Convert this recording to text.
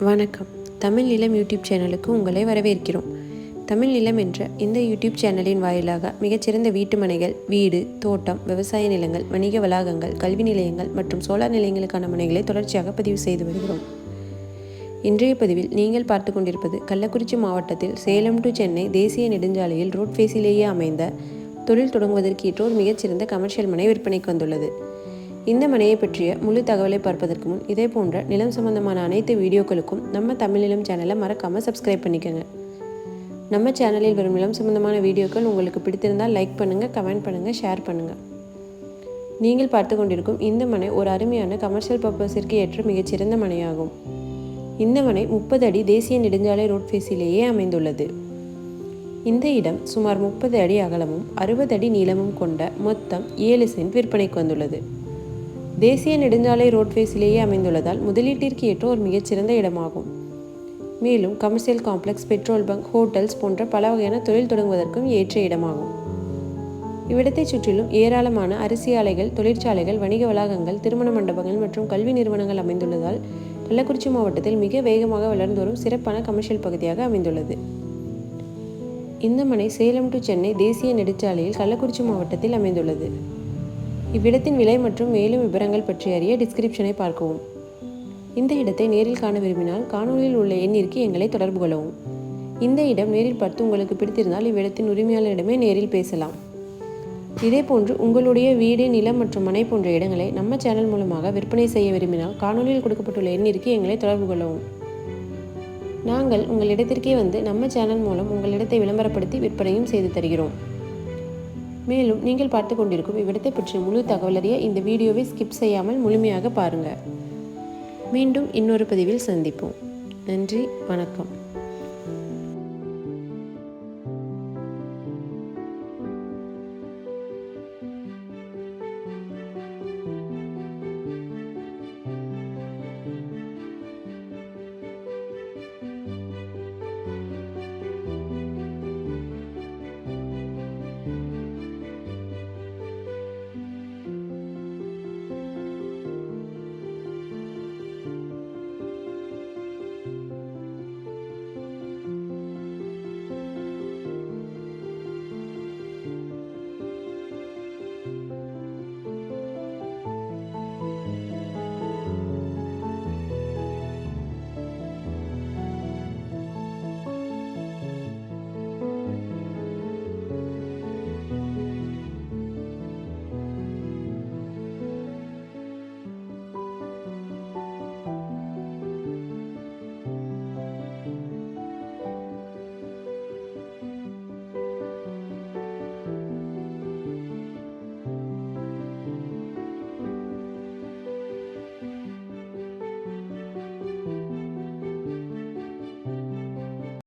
வணக்கம். தமிழ் நிலம் யூடியூப் சேனலுக்கு உங்களை வரவேற்கிறோம். தமிழ் நிலம் என்ற இந்த யூடியூப் சேனலின் வாயிலாக மிகச்சிறந்த வீட்டு மனைகள், வீடு, தோட்டம், விவசாய நிலங்கள், வணிக வளாகங்கள், கல்வி நிலையங்கள் மற்றும் சோலார் நிலையங்களுக்கான மனைகளை தொடர்ச்சியாக பதிவு செய்து வருகிறோம். இன்றைய பதிவில் நீங்கள் பார்த்து கொண்டிருப்பது கள்ளக்குறிச்சி மாவட்டத்தில் சேலம் டு சென்னை தேசிய நெடுஞ்சாலையில் ரோட் ஃபேஸிலேயே அமைந்த தொழில் தொடங்குவதற்கு ஏற்ற ஒரு மிகச்சிறந்த கமர்ஷியல் மனை விற்பனைக்கு வந்துள்ளது. இந்த மனையை பற்றிய முழு தகவலை பார்ப்பதற்கு முன் இதே போன்ற நிலம் சம்பந்தமான அனைத்து வீடியோக்களுக்கும் நம்ம தமிழ் நிலம் சேனலை மறக்காமல் சப்ஸ்கிரைப் பண்ணிக்கோங்க. நம்ம சேனலில் வரும் நிலம் சம்பந்தமான வீடியோக்கள் உங்களுக்கு பிடித்திருந்தால் லைக் பண்ணுங்கள், கமெண்ட் பண்ணுங்கள், ஷேர் பண்ணுங்கள். நீங்கள் பார்த்து கொண்டிருக்கும் இந்த மனை ஒரு அருமையான கமர்ஷியல் பர்பஸிற்கு ஏற்ற மிகச்சிறந்த மனையாகும். இந்த மனை 30 அடி தேசிய நெடுஞ்சாலை ரோட் ஃபேஸிலேயே அமைந்துள்ளது. இந்த இடம் சுமார் 30 அடி அகலமும் 60 அடி நீளமும் கொண்ட மொத்தம் 7 சென்ட் விற்பனைக்கு வந்துள்ளது. தேசிய நெடுஞ்சாலை ரோட் ஃபேஸிலேயே அமைந்துள்ளதால் முதலீட்டிற்கு ஏற்ற ஒரு மிகச்சிறந்த இடமாகும். மேலும் commercial complex, petrol bunk, hotels போன்ற பல வகையான தொழில் தொடங்குவதற்கும் ஏற்ற இடமாகும். இவ்விடத்தை சுற்றிலும் ஏராளமான அரிசி ஆலைகள், தொழிற்சாலைகள், வணிக வளாகங்கள், திருமண மண்டபங்கள் மற்றும் கல்வி நிறுவனங்கள் அமைந்துள்ளதால் கள்ளக்குறிச்சி மாவட்டத்தில் மிக வேகமாக வளர்ந்து வரும் சிறப்பான கமர்ஷியல் பகுதியாக அமைந்துள்ளது. இந்த மனை சேலம் டு சென்னை தேசிய நெடுஞ்சாலையில் கள்ளக்குறிச்சி மாவட்டத்தில் அமைந்துள்ளது. இவ்விடத்தின் விலை மற்றும் மேலும் விவரங்கள் பற்றி அறிய டிஸ்கிரிப்ஷனை பார்க்கவும். இந்த இடத்தை நேரில் காண விரும்பினால் காணொலியில் உள்ள எண்ணிற்கு எங்களை தொடர்பு கொள்ளவும். இந்த இடம் நேரில் பார்த்து உங்களுக்கு பிடித்திருந்தால் இவ்விடத்தின் உரிமையாளரிடமே நேரில் பேசலாம். இதேபோன்று உங்களுடைய வீடு, நிலம் மற்றும் மனை போன்ற இடங்களை நம்ம சேனல் மூலமாக விற்பனை செய்ய விரும்பினால் காணொலியில் கொடுக்கப்பட்டுள்ள எண்ணிற்கு எங்களை தொடர்பு கொள்ளவும். நாங்கள் உங்கள் இடத்திற்கே வந்து நம்ம சேனல் மூலம் உங்கள் இடத்தை விளம்பரப்படுத்தி விற்பனையும் செய்து தருகிறோம். மேலும் நீங்கள் பார்த்து கொண்டிருக்கும் இவ்விடத்தை பற்றிய முழு தகவல் அறிய இந்த வீடியோவை ஸ்கிப் செய்யாமல் முழுமையாக பாருங்கள். மீண்டும் இன்னொரு பதிவில் சந்திப்போம். நன்றி, வணக்கம்.